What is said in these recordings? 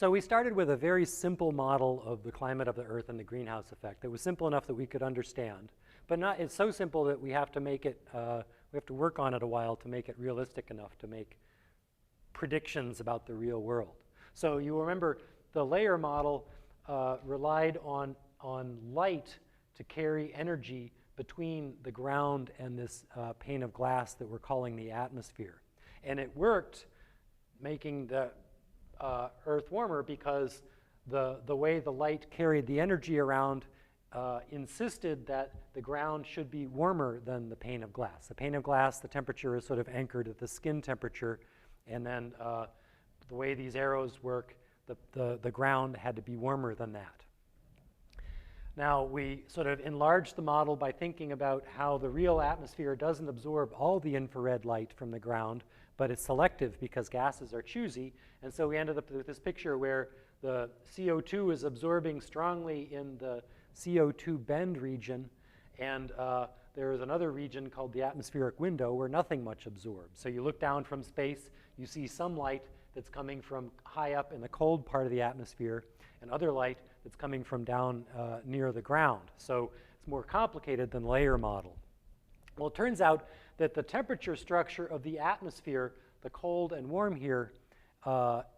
So we started with a very simple model of the climate of the Earth and the greenhouse effect that was simple enough that we could understand. But it's so simple that we have to make it, we have to work on it a while to make it realistic enough to make predictions about the real world. So you remember the layer model relied on light to carry energy between the ground and this pane of glass that we're calling the atmosphere. And it worked, making the Earth warmer because the way the light carried the energy around insisted that the ground should be warmer than the pane of glass. The pane of glass, the temperature is sort of anchored at the skin temperature, and then the way these arrows work, the ground had to be warmer than that. Now, we sort of enlarged the model by thinking about how the real atmosphere doesn't absorb all the infrared light from the ground, but it's selective because gases are choosy. And so we ended up with this picture where the CO2 is absorbing strongly in the CO2 bend region, and there is another region called the atmospheric window where nothing much absorbs. So you look down from space, you see some light that's coming from high up in the cold part of the atmosphere, and other light that's coming from down near the ground. So it's more complicated than the layer model. Well, it turns out that the temperature structure of the atmosphere, the cold and warm here,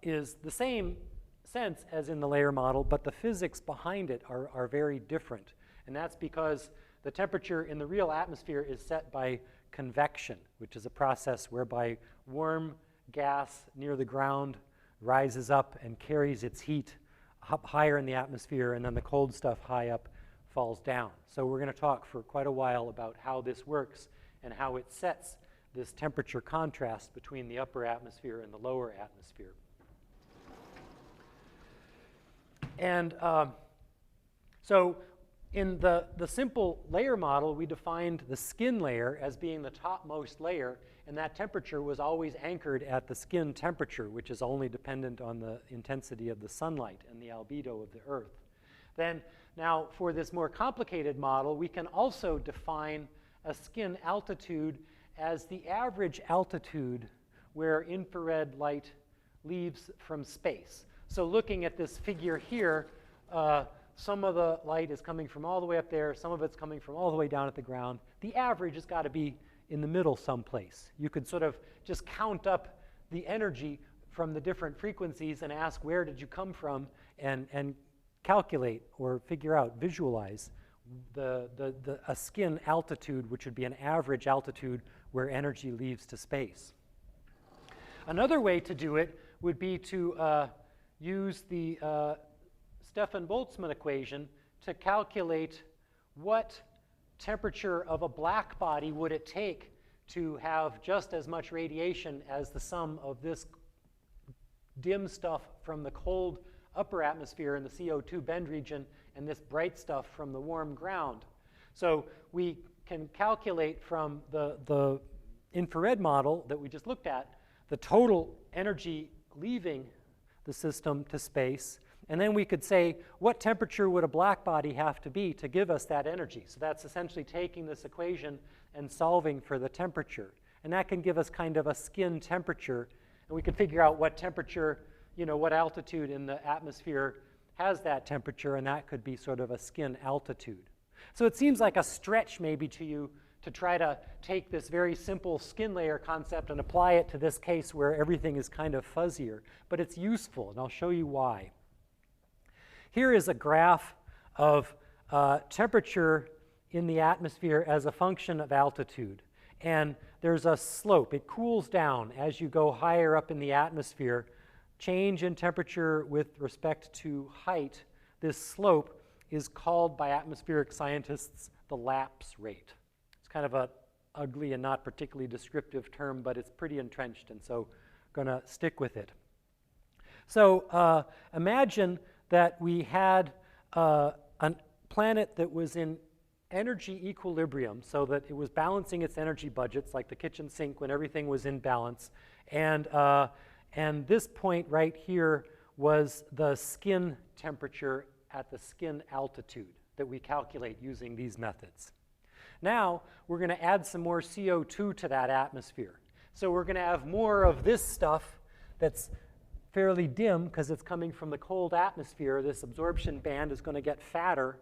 is the same sense as in the layer model, but the physics behind it are very different. And that's because the temperature in the real atmosphere is set by convection, which is a process whereby warm gas near the ground rises up and carries its heat up higher in the atmosphere, and then the cold stuff high up falls down. So we're going to talk for quite a while about how this works and how it sets this temperature contrast between the upper atmosphere and the lower atmosphere. And so in the simple layer model, we defined the skin layer as being the topmost layer, and that temperature was always anchored at the skin temperature, which is only dependent on the intensity of the sunlight and the albedo of the Earth. Then now for this more complicated model, we can also define a skin altitude as the average altitude where infrared light leaves from space. So looking at this figure here, some of the light is coming from all the way up there, some of it's coming from all the way down at the ground. The average has got to be in the middle someplace. You could sort of just count up the energy from the different frequencies and ask where did you come from, and calculate or figure out, visualize a skin altitude, which would be an average altitude where energy leaves to space. Another way to do it would be to use the Stefan-Boltzmann equation to calculate what temperature of a black body would it take to have just as much radiation as the sum of this dim stuff from the cold upper atmosphere in the CO2 bend region and this bright stuff from the warm ground. So we can calculate from the infrared model that we just looked at the total energy leaving the system to space, and then we could say what temperature would a black body have to be to give us that energy. So that's essentially taking this equation and solving for the temperature, and that can give us kind of a skin temperature, and we can figure out what temperature, what altitude in the atmosphere has that temperature, and that could be sort of a skin altitude. So it seems like a stretch maybe to you to try to take this very simple skin layer concept and apply it to this case where everything is kind of fuzzier, but it's useful, and I'll show you why. Here is a graph of temperature in the atmosphere as a function of altitude, and there's a slope. It cools down as you go higher up in the atmosphere. Change in temperature with respect to height, this slope is called by atmospheric scientists the lapse rate. It's kind of an ugly and not particularly descriptive term, but it's pretty entrenched, and so I'm going to stick with it. So imagine that we had a planet that was in energy equilibrium, so that it was balancing its energy budgets like the kitchen sink when everything was in balance, and this point right here was the skin temperature at the skin altitude that we calculate using these methods. Now we're going to add some more CO2 to that atmosphere. So we're going to have more of this stuff that's fairly dim because it's coming from the cold atmosphere. This absorption band is going to get fatter.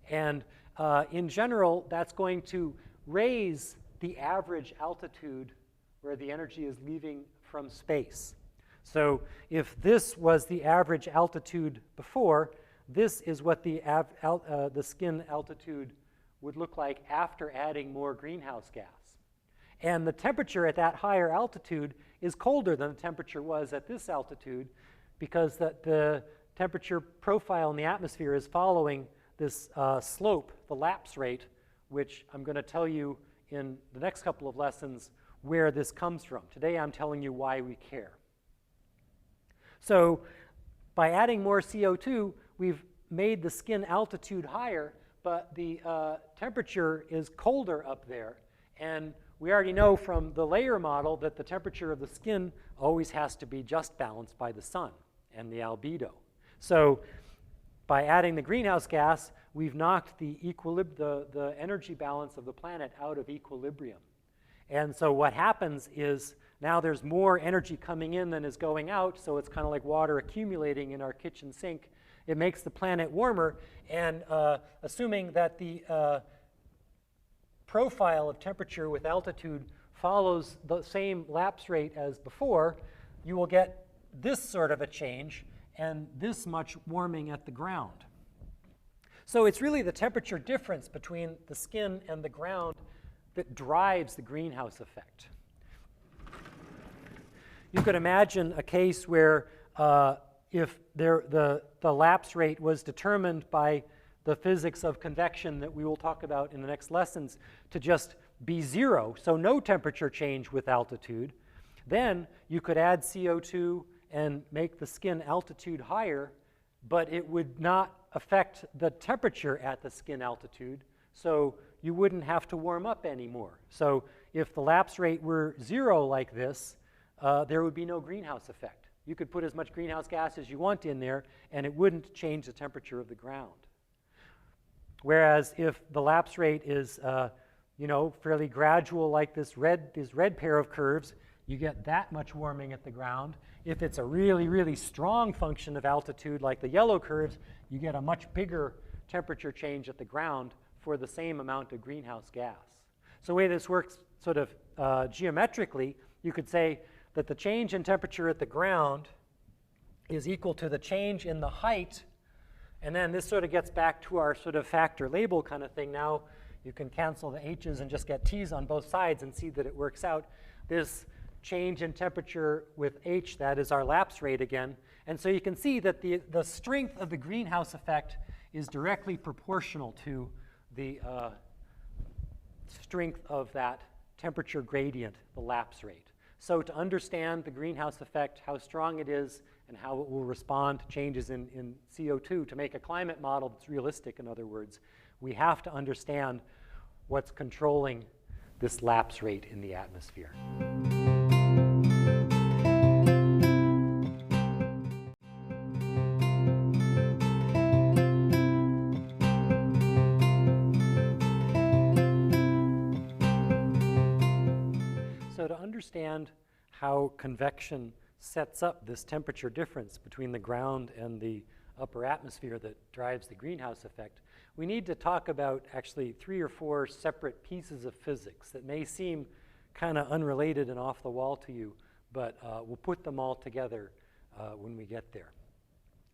And in general, that's going to raise the average altitude where the energy is leaving from space. So if this was the average altitude before, this is what the skin altitude would look like after adding more greenhouse gas. And the temperature at that higher altitude is colder than the temperature was at this altitude because the temperature profile in the atmosphere is following this slope, the lapse rate, which I'm going to tell you in the next couple of lessons where this comes from. Today I'm telling you why we care. So by adding more CO2, we've made the skin altitude higher, but the temperature is colder up there. And we already know from the layer model that the temperature of the skin always has to be just balanced by the sun and the albedo. So by adding the greenhouse gas, we've knocked the energy balance of the planet out of equilibrium. And so what happens is now there's more energy coming in than is going out, so it's kind of like water accumulating in our kitchen sink. It makes the planet warmer, and assuming that the profile of temperature with altitude follows the same lapse rate as before, you will get this sort of a change and this much warming at the ground. So it's really the temperature difference between the skin and the ground that drives the greenhouse effect. You could imagine a case where if the lapse rate was determined by the physics of convection that we will talk about in the next lessons to just be 0, so no temperature change with altitude, then you could add CO2 and make the skin altitude higher, but it would not affect the temperature at the skin altitude, so you wouldn't have to warm up anymore. So if the lapse rate were 0 like this, there would be no greenhouse effect. You could put as much greenhouse gas as you want in there, and it wouldn't change the temperature of the ground. Whereas if the lapse rate is fairly gradual like this red pair of curves, you get that much warming at the ground. If it's a really, really strong function of altitude like the yellow curves, you get a much bigger temperature change at the ground for the same amount of greenhouse gas. So the way this works sort of geometrically, you could say that the change in temperature at the ground is equal to the change in the height. And then this sort of gets back to our sort of factor label kind of thing. Now you can cancel the h's and just get t's on both sides and see that it works out. This change in temperature with h, that is our lapse rate again. And so you can see that the strength of the greenhouse effect is directly proportional to the strength of that temperature gradient, the lapse rate. So to understand the greenhouse effect, how strong it is, and how it will respond to changes in CO2, to make a climate model that's realistic, in other words, we have to understand what's controlling this lapse rate in the atmosphere. So to understand how convection sets up this temperature difference between the ground and the upper atmosphere that drives the greenhouse effect, we need to talk about actually 3 or 4 separate pieces of physics that may seem kind of unrelated and off the wall to you, but we'll put them all together when we get there.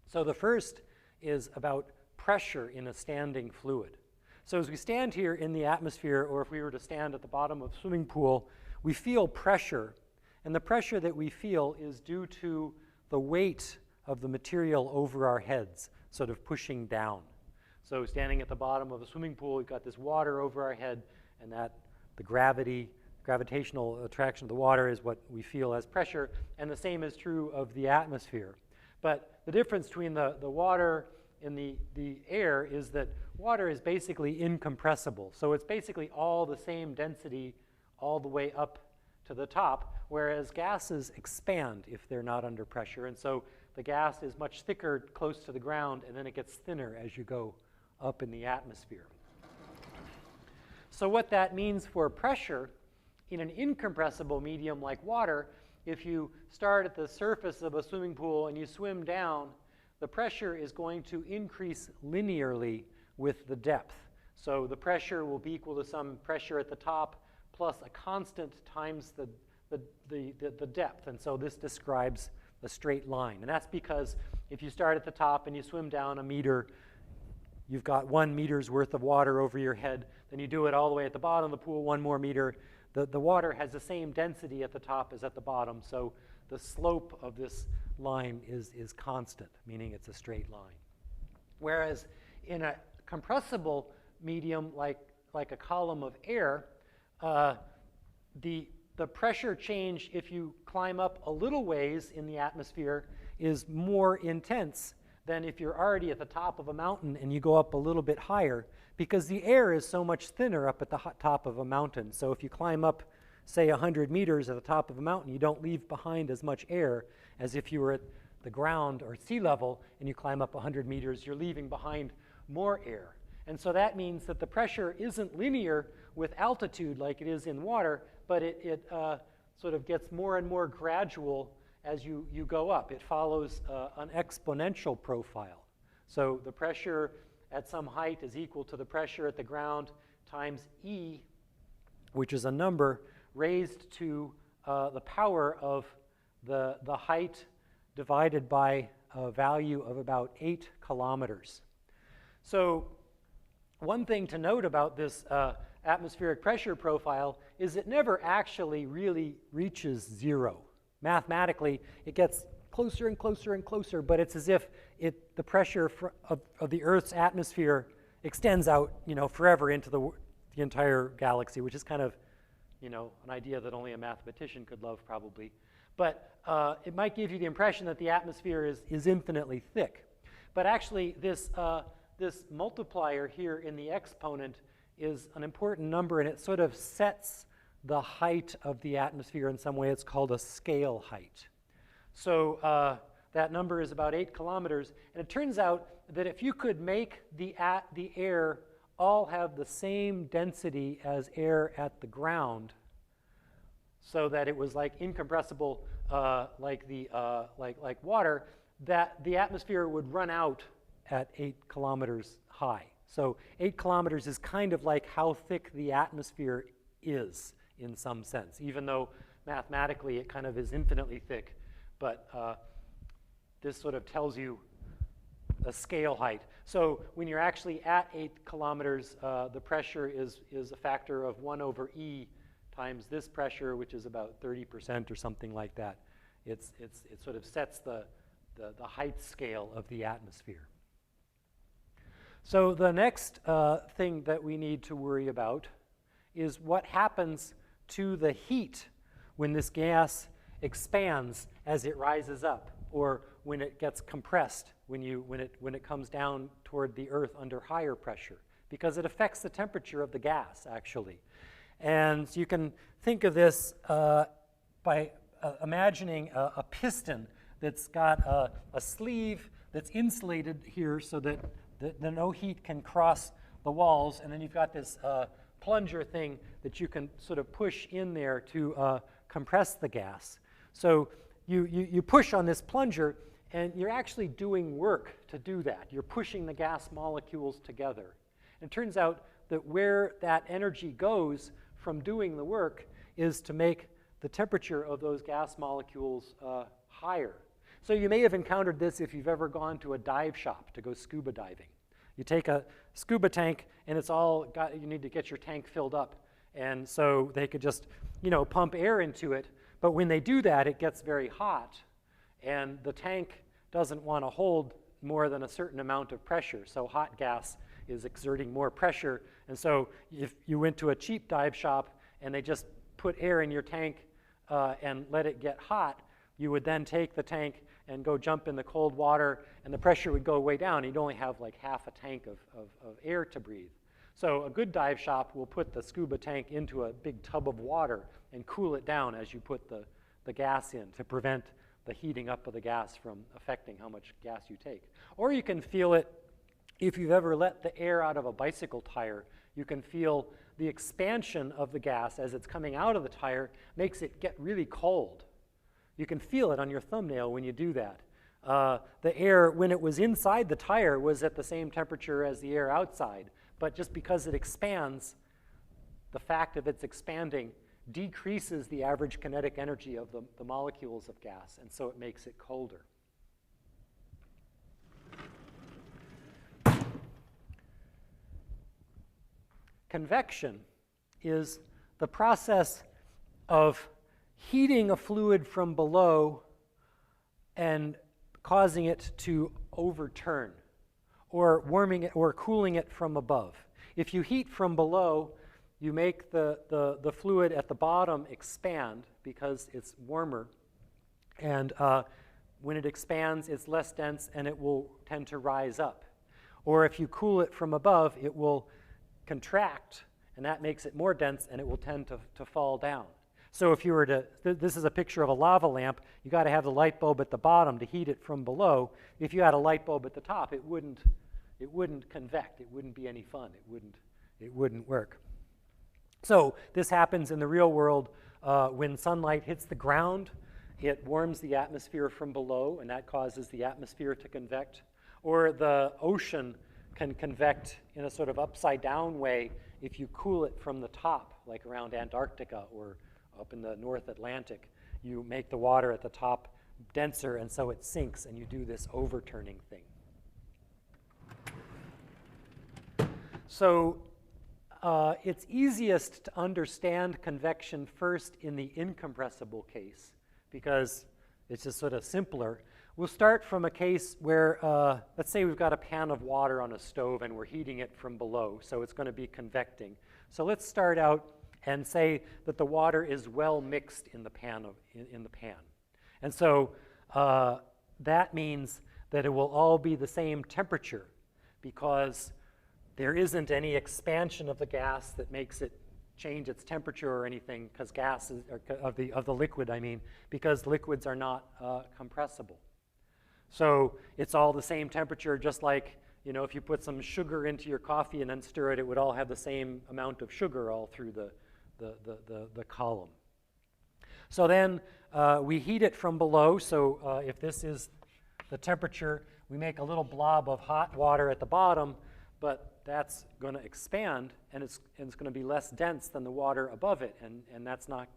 So the first is about pressure in a standing fluid. So as we stand here in the atmosphere, or if we were to stand at the bottom of a swimming pool, we feel pressure. And the pressure that we feel is due to the weight of the material over our heads, sort of pushing down. So standing at the bottom of a swimming pool, we've got this water over our head, and that the gravitational attraction of the water is what we feel as pressure, and the same is true of the atmosphere. But the difference between the water and the air is that water is basically incompressible. So it's basically all the same density all the way up to the top, whereas gases expand if they're not under pressure. And so the gas is much thicker close to the ground, and then it gets thinner as you go up in the atmosphere. So what that means for pressure in an incompressible medium like water if you start at the surface of a swimming pool and you swim down, the pressure is going to increase linearly with the depth. So the pressure will be equal to some pressure at the top plus a constant times the depth. And so this describes a straight line. And that's because if you start at the top and you swim down a meter, you've got 1 meter's worth of water over your head. Then you do it all the way at the bottom of the pool, 1 more meter. The water has the same density at the top as at the bottom, so the slope of this line is constant, meaning it's a straight line. Whereas in a compressible medium like a column of air, the pressure change if you climb up a little ways in the atmosphere is more intense than if you're already at the top of a mountain and you go up a little bit higher, because the air is so much thinner up at the top of a mountain. So if you climb up, say, 100 meters at the top of a mountain, you don't leave behind as much air as if you were at the ground or sea level and you climb up 100 meters, you're leaving behind more air. And so that means that the pressure isn't linear with altitude like it is in water, but it sort of gets more and more gradual as you go up. It follows an exponential profile. So the pressure at some height is equal to the pressure at the ground times E, which is a number raised to the power of the height divided by a value of about 8 kilometers. So one thing to note about this atmospheric pressure profile is it never actually really reaches 0. Mathematically, it gets closer and closer and closer, but it's as if the pressure of the Earth's atmosphere extends out, forever into the entire galaxy, which is kind of, an idea that only a mathematician could love, probably. But it might give you the impression that the atmosphere is infinitely thick. But actually, this multiplier here in the exponent is an important number, and it sort of sets the height of the atmosphere in some way. It's called a scale height. So that number is about 8 kilometers. And it turns out that if you could make the air all have the same density as air at the ground, so that it was like incompressible like water, that the atmosphere would run out at 8 kilometers high. So 8 kilometers is kind of like how thick the atmosphere is in some sense, even though mathematically it kind of is infinitely thick. But this sort of tells you a scale height. So when you're actually at 8 kilometers, the pressure is a factor of 1 over E times this pressure, which is about 30% or something like that. It sort of sets the height scale of the atmosphere. So the next thing that we need to worry about is what happens to the heat when this gas expands as it rises up, or when it gets compressed, when it comes down toward the Earth under higher pressure, because it affects the temperature of the gas, actually. And so you can think of this by imagining a piston that's got a sleeve that's insulated here so that the no heat can cross the walls, and then you've got this plunger thing that you can sort of push in there to compress the gas. So you push on this plunger, and you're actually doing work to do that. You're pushing the gas molecules together. And it turns out that where that energy goes from doing the work is to make the temperature of those gas molecules higher. So you may have encountered this if you've ever gone to a dive shop to go scuba diving. You take a scuba tank, and you need to get your tank filled up. And so they could just, pump air into it. But when they do that, it gets very hot. And the tank doesn't want to hold more than a certain amount of pressure. So hot gas is exerting more pressure. And so if you went to a cheap dive shop and they just put air in your tank and let it get hot, you would then take the tank and go jump in the cold water, and the pressure would go way down. You'd only have like half a tank of air to breathe. So a good dive shop will put the scuba tank into a big tub of water and cool it down as you put the gas in to prevent the heating up of the gas from affecting how much gas you take. Or you can feel it if you've ever let the air out of a bicycle tire. You can feel the expansion of the gas as it's coming out of the tire makes it get really cold. You can feel it on your thumbnail when you do that. The air, when it was inside the tire, was at the same temperature as the air outside. But just because it expands, the fact of its expanding decreases the average kinetic energy of the molecules of gas, and so it makes it colder. Convection is the process of heating a fluid from below and causing it to overturn, or warming it or cooling it from above. If you heat from below, you make the fluid at the bottom expand because it's warmer. And when it expands, it's less dense and it will tend to rise up. Or if you cool it from above, it will contract, and that makes it more dense, and it will tend to fall down. So if you were to, this is a picture of a lava lamp, you got to have the light bulb at the bottom to heat it from below. If you had a light bulb at the top, it wouldn't convect. It wouldn't be any fun. It wouldn't work. So this happens in the real world when sunlight hits the ground. It warms the atmosphere from below, and that causes the atmosphere to convect. Or the ocean can convect in a sort of upside down way if you cool it from the top, like around Antarctica or up in the North Atlantic. You make the water at the top denser, and so it sinks, and you do this overturning thing. So it's easiest to understand convection first in the incompressible case, because it's just sort of simpler. We'll start from a case where, let's say we've got a pan of water on a stove and we're heating it from below, so it's going to be convecting. So let's start out and say that the water is well mixed in the pan. And so that means that it will all be the same temperature, because there isn't any expansion of the gas that makes it change its temperature or anything, because gas is, of the liquid, I mean, because liquids are not compressible. So it's all the same temperature, just like, you know, if you put some sugar into your coffee and then stir it, it would all have the same amount of sugar all through the column. So then we heat it from below. So if this is the temperature, we make a little blob of hot water at the bottom, but that's going to expand, and it's going to be less dense than the water above it, and that's not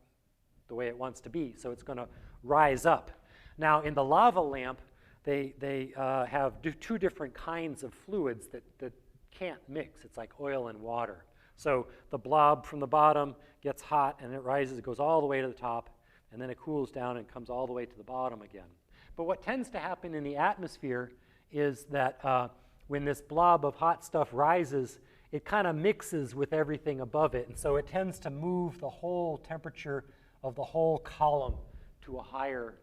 the way it wants to be. So it's going to rise up. Now, in the lava lamp, they have two different kinds of fluids that can't mix. It's like oil and water. So the blob from the bottom gets hot, and it rises, it goes all the way to the top, and then it cools down and comes all the way to the bottom again. But what tends to happen in the atmosphere is that when this blob of hot stuff rises, it kind of mixes with everything above it, and so it tends to move the whole temperature of the whole column to a higher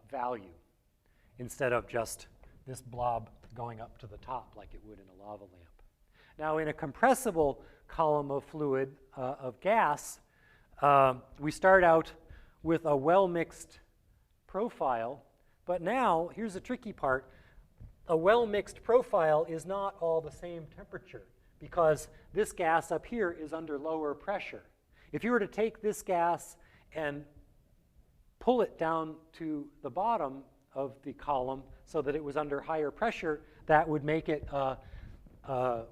value, instead of just this blob going up to the top like it would in a lava lamp. Now, in a compressible column of fluid, of gas, we start out with a well-mixed profile, but now, here's the tricky part. A well-mixed profile is not all the same temperature, because this gas up here is under lower pressure. If you were to take this gas and pull it down to the bottom of the column so that it was under higher pressure, that would make it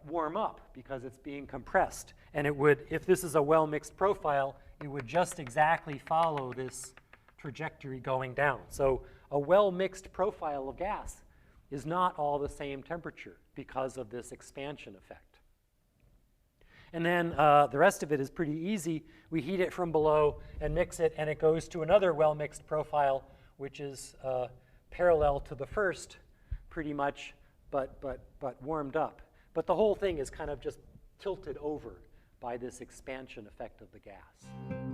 warm up because it's being compressed. And it would, if this is a well-mixed profile, it would just exactly follow this trajectory going down. So a well-mixed profile of gas is not all the same temperature because of this expansion effect. And then the rest of it is pretty easy. We heat it from below and mix it, and it goes to another well-mixed profile, which is parallel to the first, pretty much, but warmed up. But the whole thing is kind of just tilted over by this expansion effect of the gas.